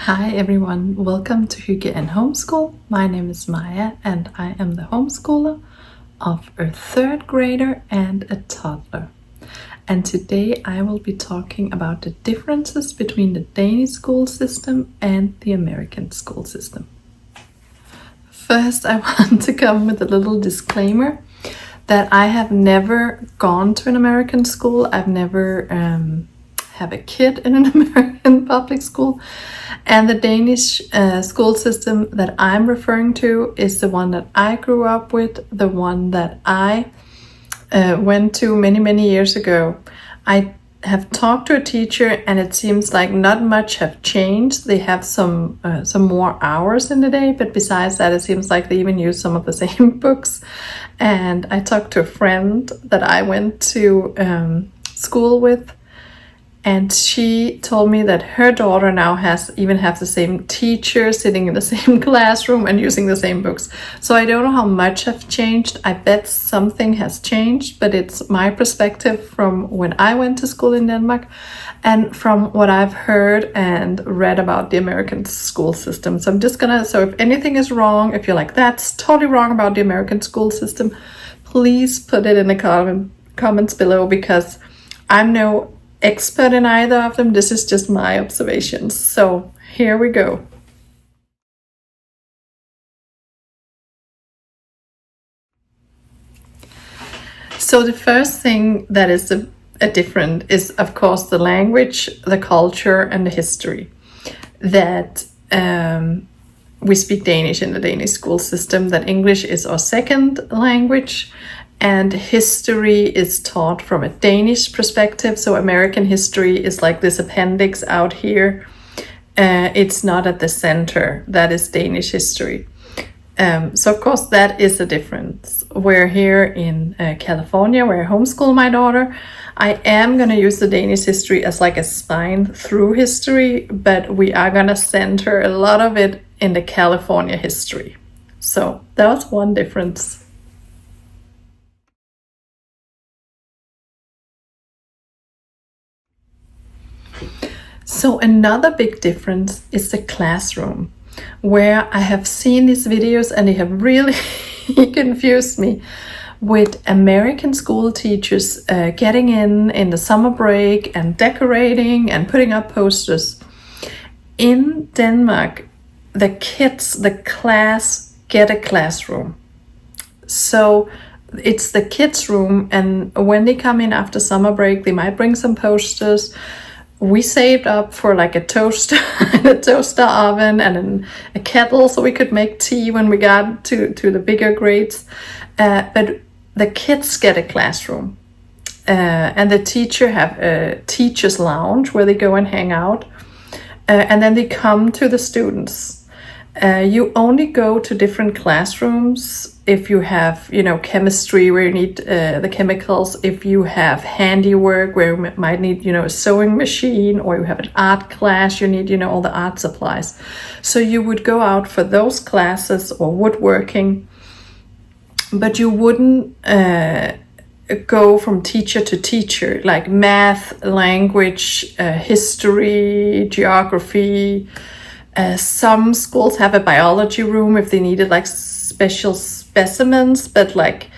Hi everyone, welcome to Hygge and Homeschool. My name is Maya and I am the homeschooler of a third grader and a toddler. And today I will be talking about the differences between the Danish school system and the American school system. First, I want to come with a little disclaimer that I have never gone to an American school. I've never have a kid in an American public school. And the Danish school system that I'm referring to is the one that I grew up with, the one that I went to many years ago. I have talked to a teacher and it seems like not much have changed. They have some more hours in the day, but besides that, it seems like they even use some of the same books. And I talked to a friend that I went to school with, and she told me that her daughter now have the same teacher sitting in the same classroom and using the same books. So I don't know how much have changed. I bet something has changed, but it's my perspective from when I went to school in Denmark and from what I've heard and read about the American school system. So I'm just so if anything is wrong, if you're like, that's totally wrong about the American school system, please put it in the comments below, because I'm no expert in either of them. This is just my observations. So here we go. So the first thing that is a different is, of course, the language, the culture, and the history. That we speak Danish in the Danish school system, that English is our second language, and history is taught from a Danish perspective. So American history is like this appendix out here. It's not at the center. That is Danish history. So of course that is a difference. Where here in California, where I homeschool my daughter, I am going to use the Danish history as like a spine through history, but we are going to center a lot of it in the California history. So that was one difference. So another big difference is the classroom, where I have seen these videos and they have really confused me with American school teachers getting in the summer break and decorating and putting up posters. In Denmark, the kids, the class, get a classroom. So it's the kids' room, and when they come in after summer break, they might bring some posters. We saved up for like a toaster and a toaster oven and a kettle so we could make tea when we got to the bigger grades. But the kids get a classroom. And the teacher have a teacher's lounge where they go and hang out. And then they come to the students. You only go to different classrooms if you have, chemistry where you need the chemicals, if you have handiwork where you might need, a sewing machine, or you have an art class, you need, all the art supplies. So you would go out for those classes, or woodworking, but you wouldn't go from teacher to teacher, like math, language, history, geography. Some schools have a biology room if they needed like special specimens, but like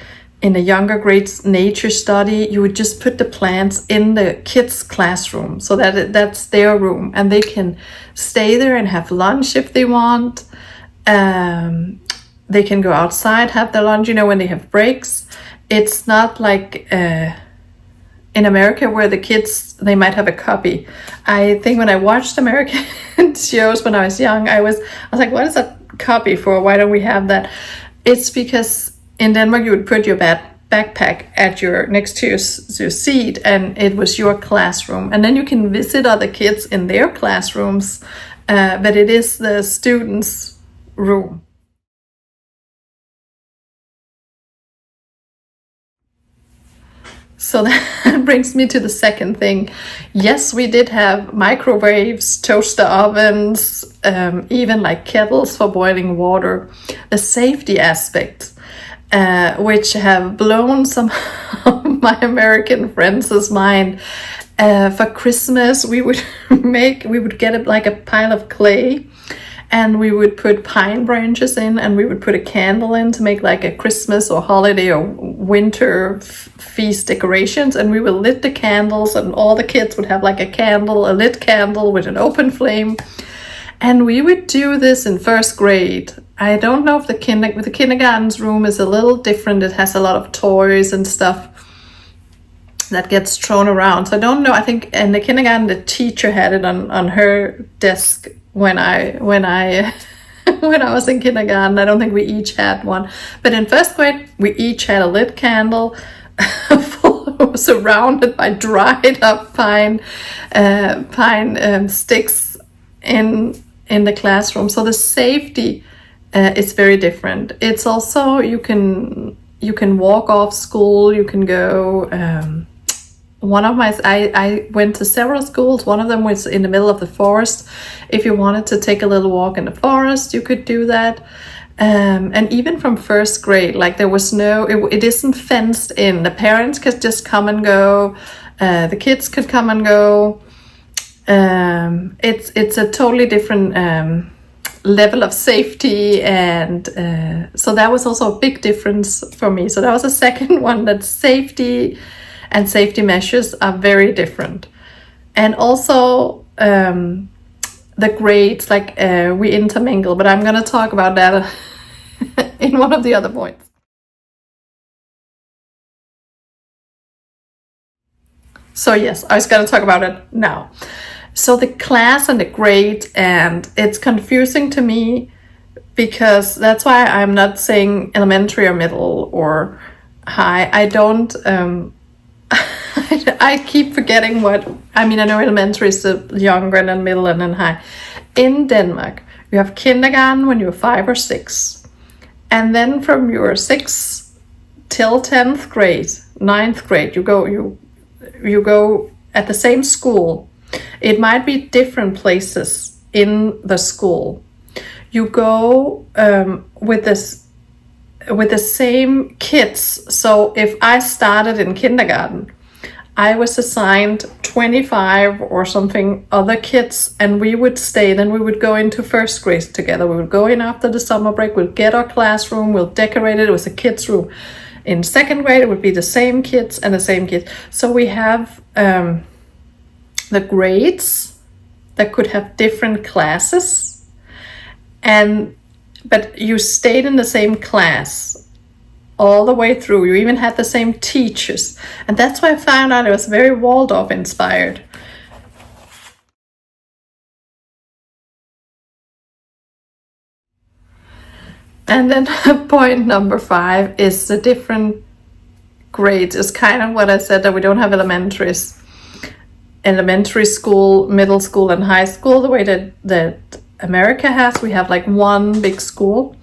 in the younger grades nature study, you would just put the plants in the kids' classroom, so that's their room and they can stay there and have lunch if they want. They can go outside, have their lunch, when they have breaks. It's not like in America where the kids, they might have a copy. I think when I watched American shows when I was young, I was like, what is a copy for? Why don't we have that? It's because in Denmark you would put your backpack at next to your seat, and it was your classroom, and then you can visit other kids in their classrooms, but it is the students' room. So that brings me to the second thing. Yes, we did have microwaves, toaster ovens, even like kettles for boiling water. The safety aspect, which have blown some of my American friends' mind. For Christmas, we would get like a pile of clay, and we would put pine branches in, and we would put a candle in to make like a Christmas or holiday or winter feast decorations. And we would lit the candles, and all the kids would have like a lit candle with an open flame. And we would do this in first grade. I don't know if the kindergarten's room is a little different. It has a lot of toys and stuff that gets thrown around. So I don't know. I think in the kindergarten, the teacher had it on her desk when I when I was in kindergarten. I don't think we each had one. But in first grade, we each had a lit candle surrounded by dried up pine sticks in the classroom. So the safety is very different. It's also you can walk off school. You can go. I went to several schools. One of them was in the middle of the forest. If you wanted to take a little walk in the forest, you could do that. And even from first grade, like there was it isn't fenced in. The parents could just come and go. The kids could come and go. It's a totally different level of safety, and so that was also a big difference for me. So that was a second one, that safety and safety measures are very different. And also the grades, like we intermingle, but I'm going to talk about that in one of the other points. So yes, I was going to talk about it now. So the class and the grade, and it's confusing to me because that's why I'm not saying elementary or middle or high. I don't... I keep forgetting what, I mean, I know elementary is the younger and then middle and then high. In Denmark, you have kindergarten when you're 5 or 6. And then from your 6th till 10th grade, 9th grade, you go at the same school. It might be different places in the school. You go with the same kids. So if I started in kindergarten, I was assigned 25 or something other kids, and we would stay. Then we would go into first grade together. We would go in after the summer break. We'll get our classroom. We'll decorate it. It was a kids' room. In second grade, it would be the same kids and the same kids. So we have the grades that could have different classes, but you stayed in the same class all the way through. You even had the same teachers. And that's why I found out it was very Waldorf inspired. And then point number 5 is the different grades. It's kind of what I said, that we don't have elementary school, middle school, and high school the way that America has. We have like one big school.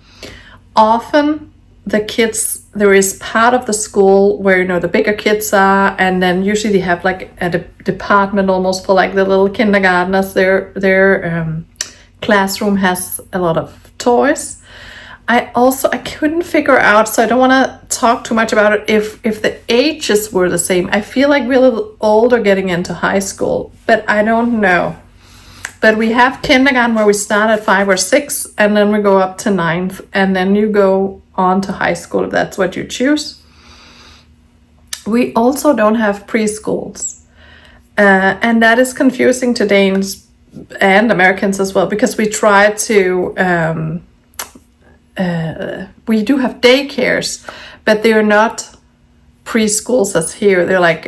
Often the kids, there is part of the school where the bigger kids are, and then usually they have like a department almost for like the little kindergartners. Their classroom has a lot of toys. I couldn't figure out, so I don't want to talk too much about it, if the ages were the same. I feel like we're a little older getting into high school, but I don't know. But we have kindergarten where we start at 5 or 6, and then we go up to 9th, and then you go on to high school if that's what you choose. We also don't have preschools, and that is confusing to Danes and Americans as well, because we try to we do have daycares, but they're not preschools as here. They're like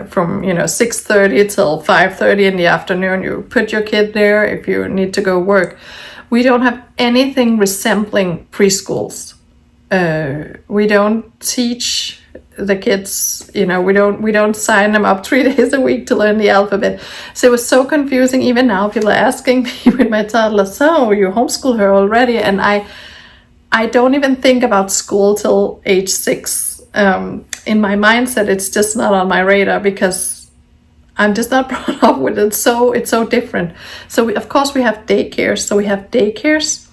from 6:30 till 5:30 in the afternoon. You put your kid there if you need to go work. We don't have anything resembling preschools. We don't teach the kids, we don't sign them up 3 days a week to learn the alphabet. So it was so confusing. Even now people are asking me with my toddler, so you homeschool her already? And I don't even think about school till age 6. In my mindset, it's just not on my radar because I'm just not brought up with it. So it's so different. So of course we have daycares. So we have daycares.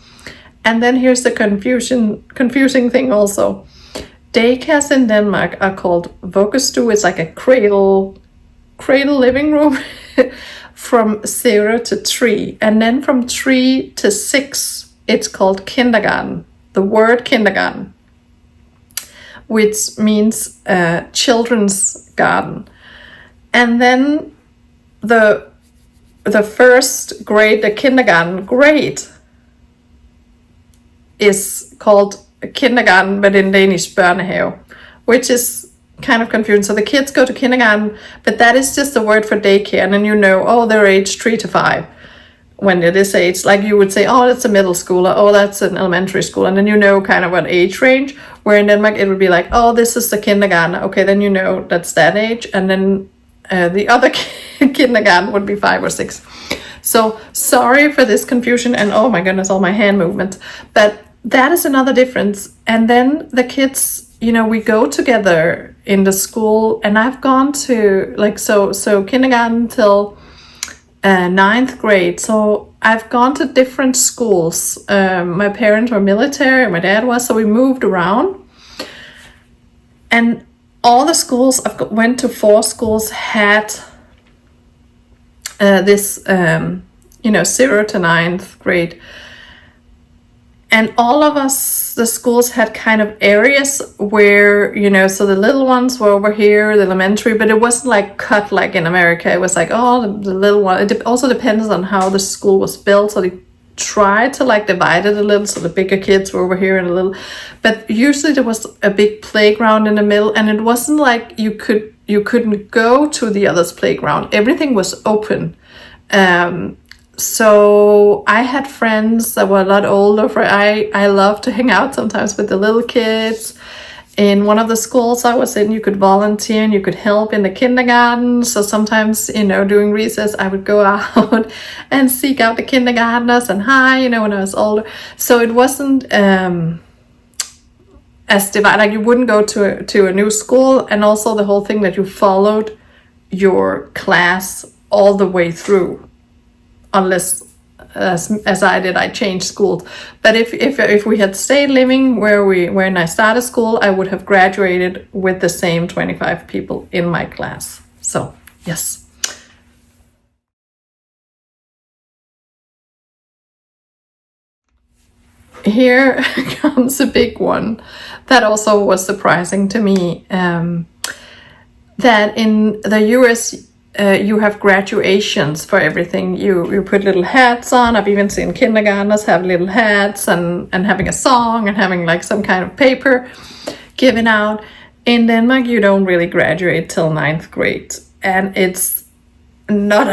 And then here's the confusing thing also. Daycares in Denmark are called vuggestue. It's like a cradle cradle living room from 0 to 3. And then from 3 to 6, it's called kindergarten. The word kindergarten, which means children's garden. And then the first grade, the kindergarten grade, is called kindergarten, but in Danish, børnehave, which is kind of confusing. So the kids go to kindergarten, but that is just a word for daycare. And then you know, oh, they're aged 3 to 5. When it is age, like you would say, oh, that's a middle schooler, oh, that's an elementary school. And then you know kind of what age range. Where in Denmark, it would be like, oh, this is the kindergarten. Okay, then you know that's that age. And then the other kindergarten would be 5 or 6. So sorry for this confusion. And oh my goodness, all my hand movements. But that is another difference. And then the kids, you know, we go together in the school. And I've gone to like, so kindergarten till 9th grade. So I've gone to different schools. My parents were military, my dad was, so we moved around. And all the schools, went to 4 schools, had this, 0 to 9th grade. And all of us, the schools had kind of areas where, so the little ones were over here, the elementary, but it wasn't like cut like in America. It was like, oh, the little one. It also depends on how the school was built. So they tried to like divide it a little. So the bigger kids were over here and a little, but usually there was a big playground in the middle. And it wasn't like you couldn't go to the other's playground. Everything was open. So I had friends that were a lot older. I love to hang out sometimes with the little kids. In one of the schools I was in, you could volunteer and you could help in the kindergarten. So sometimes, during recess, I would go out and seek out the kindergartners and hi, when I was older. So it wasn't as divided. Like you wouldn't go to a new school, and also the whole thing that you followed your class all the way through. Unless, as I did, I changed schools. But if we had stayed living when I started school, I would have graduated with the same 25 people in my class. So, yes. Here comes a big one that also was surprising to me. That in the US, you have graduations for everything. You put little hats on. I've even seen kindergartners have little hats and having a song and having like some kind of paper given out. In Denmark, you don't really graduate till 9th grade. And it's not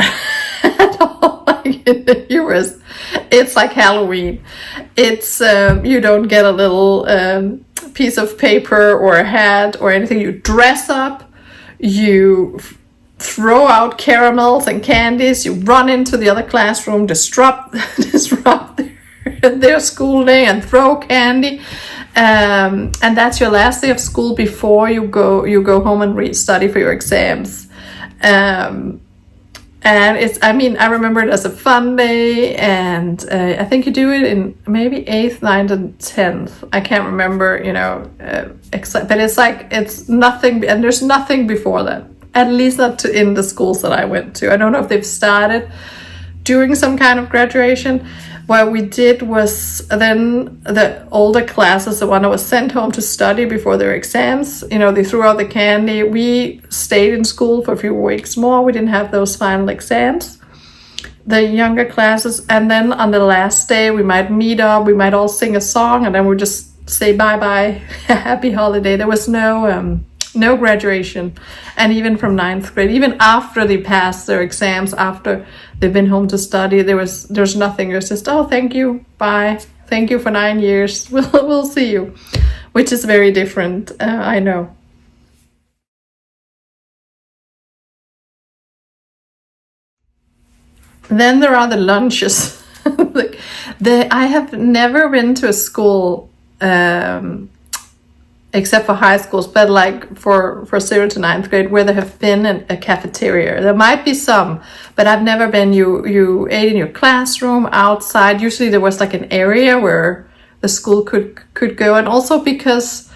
at all like in the US. It's like Halloween. It's, you don't get a little piece of paper or a hat or anything. You dress up. You throw out caramels and candies, you run into the other classroom, disrupt their school day and throw candy. And that's your last day of school before you go home and study for your exams. And I remember it as a fun day, and I think you do it in maybe 8th, 9th, and 10th. I can't remember, but it's nothing, and there's nothing before that. At least not in the schools that I went to. I don't know if they've started doing some kind of graduation. What we did was then the older classes, the one that was sent home to study before their exams, they threw out the candy. We stayed in school for a few weeks more. We didn't have those final exams. The younger classes, and then on the last day, we might meet up, we might all sing a song, and then we'd just say bye-bye, happy holiday. There was no graduation. And even from 9th grade, even after they passed their exams, after they've been home to study, there's nothing. It was just, oh, thank you, bye, thank you for 9 years, we'll see you, which is very different, I know. Then there are the lunches. I have never been to a school, except for high schools, but like for 0 to 9th grade, where there have been a cafeteria. There might be some, but I've never been. You ate in your classroom, outside. Usually there was like an area where the school could go, and also because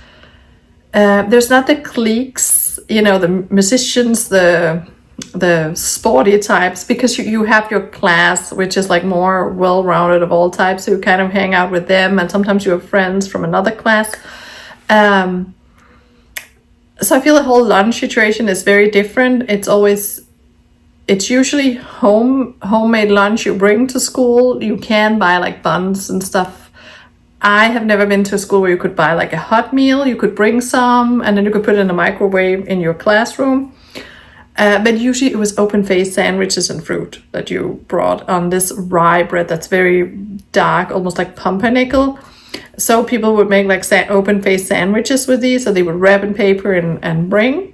there's not the cliques, the musicians, the the sporty types, because you have your class, which is like more well-rounded of all types. So you kind of hang out with them, and sometimes you have friends from another class. So I feel the whole lunch situation is very different. It's usually homemade lunch you bring to school. You can buy like buns and stuff. I have never been to a school where you could buy like a hot meal. You could bring some, and then you could put it in a microwave in your classroom. But usually it was open-faced sandwiches and fruit that you brought on this rye bread that's very dark, almost like pumpernickel. So people would make like open-faced sandwiches with these, so they would wrap in paper and bring.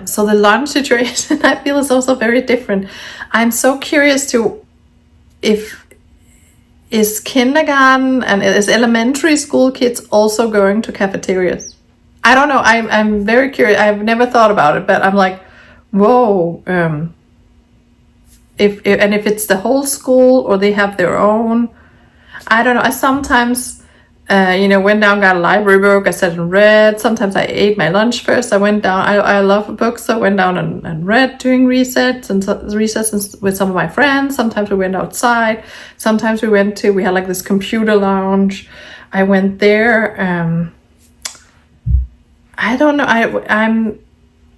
So the lunch situation, I feel, is also very different. I'm so curious to is kindergarten and is elementary school kids also going to cafeterias? I don't know. I'm very curious. I've never thought about it, but I'm like, whoa. If it's the whole school or they have their own, I don't know. I sometimes, went down, got a library book. I sat and read. Sometimes I ate my lunch first. I went down. I love books, so I went down and read during recess with some of my friends. Sometimes we went outside. Sometimes we had like this computer lounge. I went there. I don't know.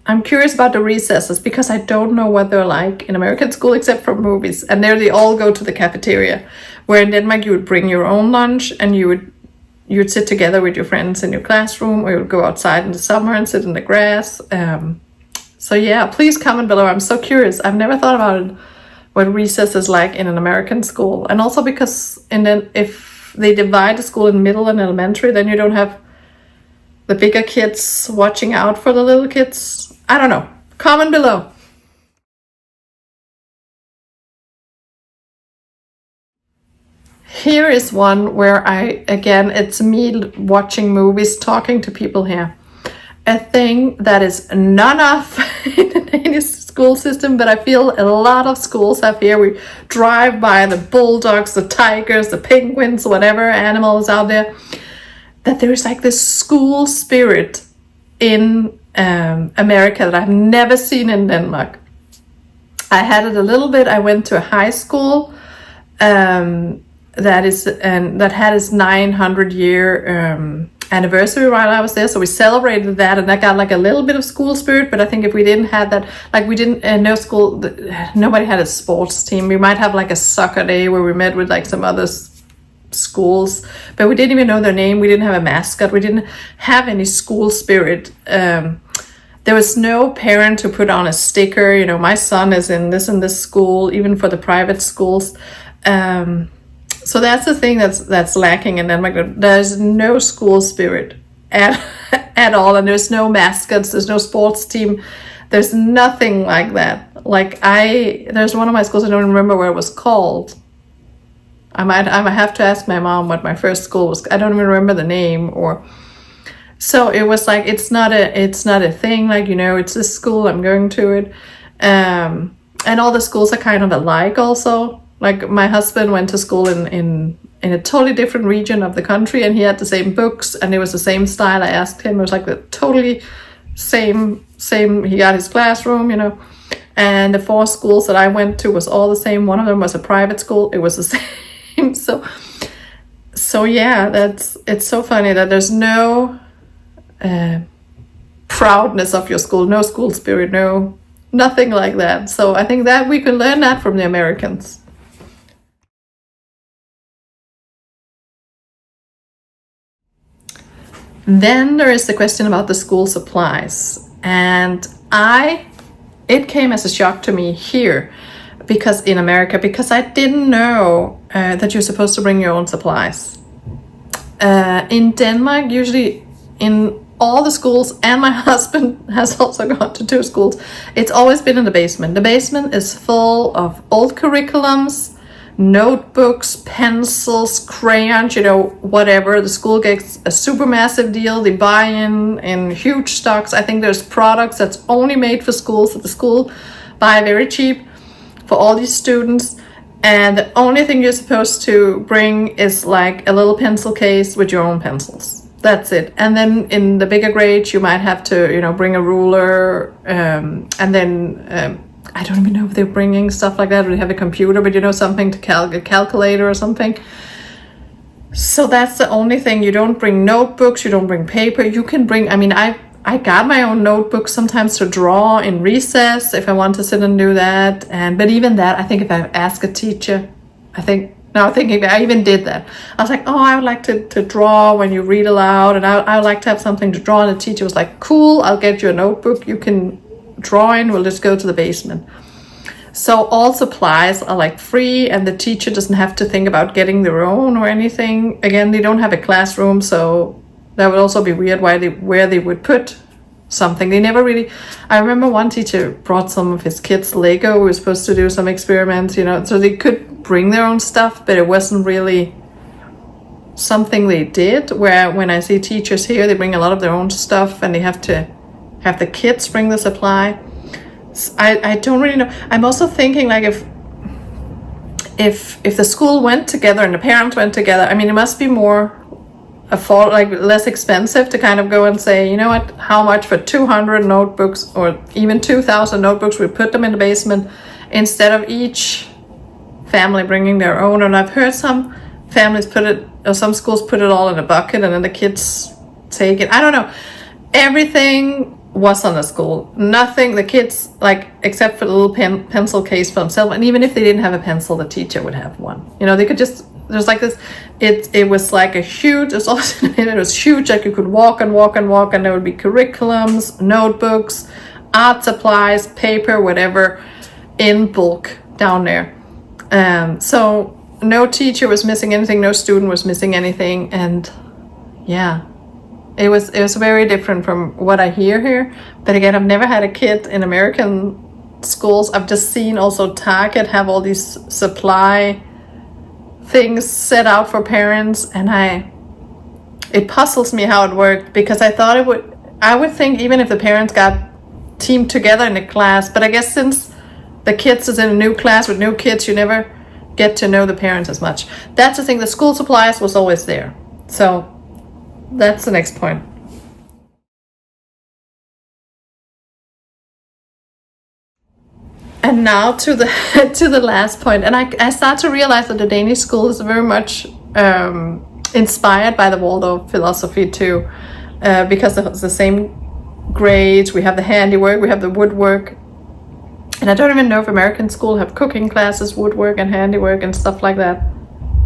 I'm curious about the recesses, because I don't know what they're like in American school except for movies. And there they all go to the cafeteria, where in Denmark you would bring your own lunch and you'd sit together with your friends in your classroom, or you would go outside in the summer and sit in the grass. So yeah, please comment below. I'm so curious. I've never thought about it, what recess is like in an American school. And also because if they divide the school in middle and elementary, then you don't have the bigger kids watching out for the little kids. I don't know. Comment below. Here is one where it's me watching movies, talking to people here. A thing that is none of in the Danish school system, but I feel a lot of schools have here. We drive by the bulldogs, the tigers, the penguins, whatever animals out there, that there is like this school spirit in America that I've never seen in Denmark. I had it a little bit. I went to a high school that had its 900-year anniversary while I was there, so we celebrated that, and that got like a little bit of school spirit. But I think if we didn't have that, like we didn't nobody had a sports team. We might have like a soccer day where we met with like some other schools, but we didn't even know their name. We didn't have a mascot. We didn't have any school spirit. There was no parent who put on a sticker, my son is in this school, even for the private schools. So that's the thing that's lacking in Denmark. There's no school spirit at all, and there's no mascots, there's no sports team, there's nothing like that. There's one of my schools, I don't remember what it was called. I might have to ask my mom what my first school was. I don't even remember the name. So it was like, it's not a thing, it's this school, I'm going to it. And all the schools are kind of alike also. Like my husband went to school in a totally different region of the country, and he had the same books and it was the same style. I asked him, it was like the totally same, he got his classroom, and the 4 schools that I went to was all the same. One of them was a private school. It was the same. So yeah, it's so funny that there's no proudness of your school, no school spirit, nothing like that. So I think that we can learn that from the Americans. Then there is the question about the school supplies, and it came as a shock to me here, because in America, because I didn't know that you're supposed to bring your own supplies. In Denmark, usually in all the schools, and my husband has also gone to 2 schools, it's always been in the basement. The basement is full of old curriculums, notebooks, pencils, crayons, whatever. The school gets a super massive deal. They buy in huge stocks. I think there's products that's only made for schools that the school buy very cheap for all these students. And the only thing you're supposed to bring is like a little pencil case with your own pencils. That's it. And then in the bigger grades, you might have to, bring a ruler, and then I don't even know if they're bringing stuff like that, or they have a computer, but something to a calculator or something. So that's the only thing. You don't bring notebooks, you don't bring paper. You can bring, I got my own notebook sometimes to draw in recess if I want to sit and do that. But even that, I think if I ask a teacher, I even did that. I was like, I would like to draw when you read aloud, and I would like to have something to draw. And the teacher was like, cool, I'll get you a notebook. You can draw in, we'll just go to the basement. So all supplies are like free, and the teacher doesn't have to think about getting their own or anything. Again, they don't have a classroom, so that would also be weird where they would put something. They never really. I remember one teacher brought some of his kids Lego. We were supposed to do some experiments, so they could bring their own stuff, but it wasn't really something they did. Where when I see teachers here, they bring a lot of their own stuff, and they have to have the kids bring the supply. I don't really know. I'm also thinking like if the school went together and the parents went together, it must be more less expensive to kind of go and say, you know what, how much for 200 notebooks or even 2,000 notebooks, we put them in the basement instead of each family bringing their own. And I've heard some families some schools put it all in a bucket and then the kids take it. I don't know. Everything was on the school. Nothing, the kids, except for the little pencil case for themselves. And even if they didn't have a pencil, the teacher would have one. They could just, there's like this, it was like a huge, it was huge, like you could walk and walk and walk, and there would be curriculums, notebooks, art supplies, paper, whatever, in bulk down there. So no teacher was missing anything, no student was missing anything, and yeah. It was very different from what I hear here. But again, I've never had a kid in American schools. I've just seen also Target have all these supply things set out for parents, and it puzzles me how it worked, because I would think even if the parents got teamed together in a class, but I guess since the kids is in a new class with new kids, you never get to know the parents as much. That's the thing, the school supplies was always there. So that's the next point. And now to the last point. And I start to realize that the Danish school is very much inspired by the Waldorf philosophy too, because it's the same grades. We have the handiwork, we have the woodwork. And I don't even know if American school have cooking classes, woodwork and handiwork and stuff like that.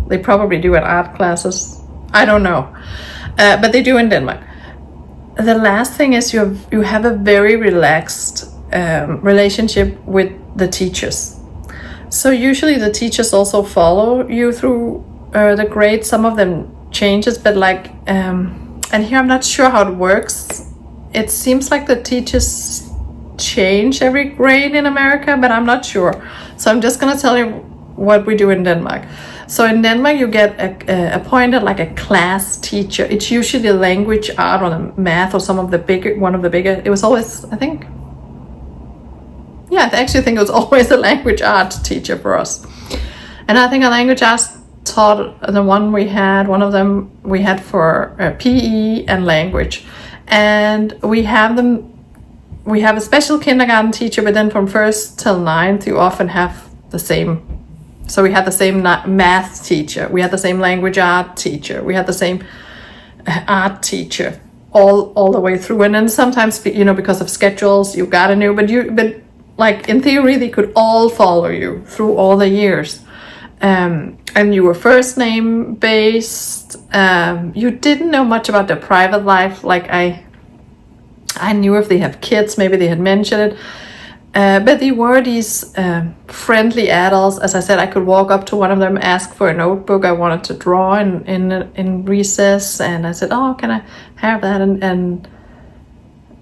They probably do at art classes. I don't know. But they do in Denmark. The last thing is you have a very relaxed relationship with the teachers. So usually the teachers also follow you through the grades. Some of them changes, but and here I'm not sure how it works. It seems like the teachers change every grade in America, but I'm not sure. So I'm just gonna tell you what we do in Denmark. So in Denmark, you get appointed like a class teacher. It's usually a language, art, or the math, or one of the bigger. It was always, I actually think it was always a language art teacher for us. And I think a language arts taught one of them we had for PE and language. And we have a special kindergarten teacher, but then from 1st till 9th, you often have the same. So we had the same math teacher, we had the same language art teacher, we had the same art teacher all the way through. And then sometimes, because of schedules, you got a new, but in theory, they could all follow you through all the years. And you were first name based. You didn't know much about their private life. I knew if they have kids, maybe they had mentioned it. But they were these friendly adults. As I said, I could walk up to one of them, ask for a notebook I wanted to draw in recess, and I said, "Oh, can I have that?" And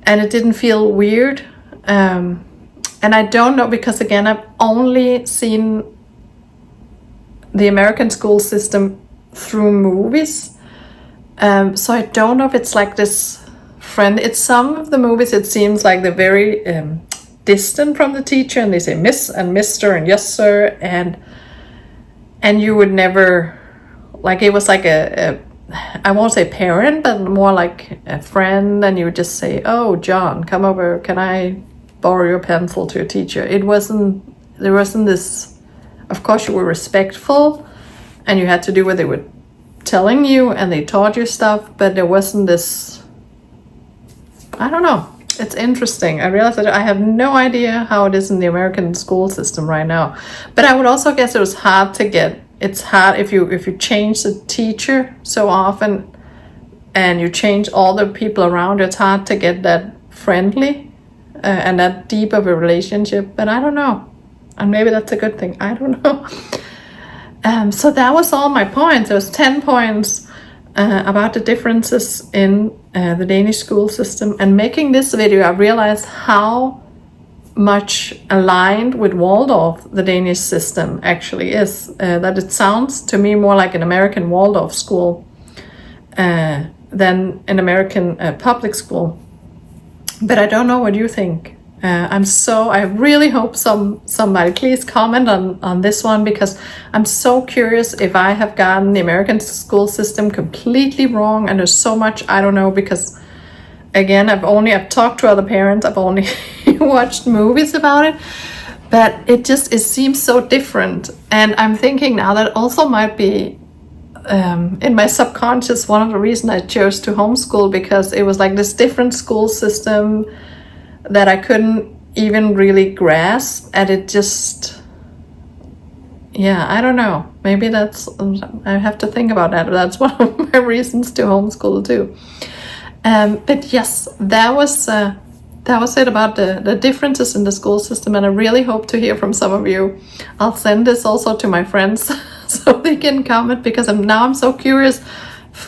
it didn't feel weird. And I don't know, because again, I've only seen the American school system through movies. So I don't know if it's like this friend. It's some of the movies, it seems like they're very distant from the teacher, and they say miss and mister and yes sir, and you would never, it was like a I won't say parent, but more like a friend, and you would just say, "Oh, John, come over. Can I borrow your pencil to your teacher?" There wasn't this. Of course, you were respectful, and you had to do what they were telling you, and they taught you stuff. But there wasn't this. I don't know. It's interesting. I realized that I have no idea how it is in the American school system right now. But I would also guess it was hard to get. It's hard if you change the teacher so often, and you change all the people around. It's hard to get that friendly and that deep of a relationship. But I don't know, and maybe that's a good thing. I don't know. So that was all my points. There was 10 points about the differences in the Danish school system. And making this video, I realized how much aligned with Waldorf the Danish system actually is. That it sounds to me more like an American Waldorf school than an American public school. But I don't know what you think. I really hope somebody please comment on this one, because I'm so curious if I have gotten the American school system completely wrong, and there's so much I don't know, because again, I've talked to other parents, I've only watched movies about it, but it seems so different. And I'm thinking now that also might be in my subconscious one of the reasons I chose to homeschool, because it was like this different school system that I couldn't even really grasp, and it just, I don't know, maybe I have to think about that. That's one of my reasons to homeschool too. But yes, that was it about the differences in the school system, and I really hope to hear from some of you. I'll send this also to my friends so they can comment, because I'm so curious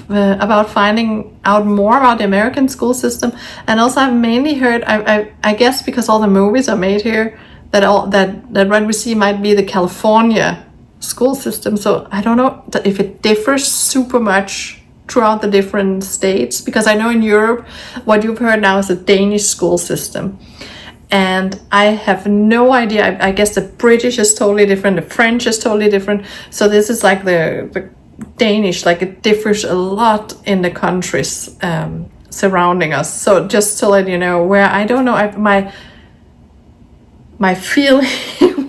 about finding out more about the American school system. And also I've mainly heard, I guess because all the movies are made here, that what we see might be the California school system. So I don't know if it differs super much throughout the different states, because I know in Europe what you've heard now is the Danish school system, and I have no idea. I guess the British is totally different, the French is totally different. So this is like the Danish, like it differs a lot in the countries surrounding us. So just to let you know, where I don't know, my feeling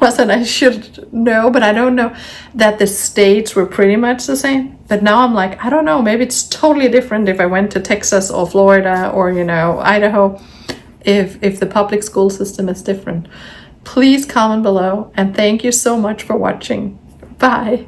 was, and I should know, but I don't know, that the states were pretty much the same. But now I'm like, I don't know, maybe it's totally different if I went to Texas or Florida or Idaho, if the public school system is different. Please comment below, and thank you so much for watching. Bye.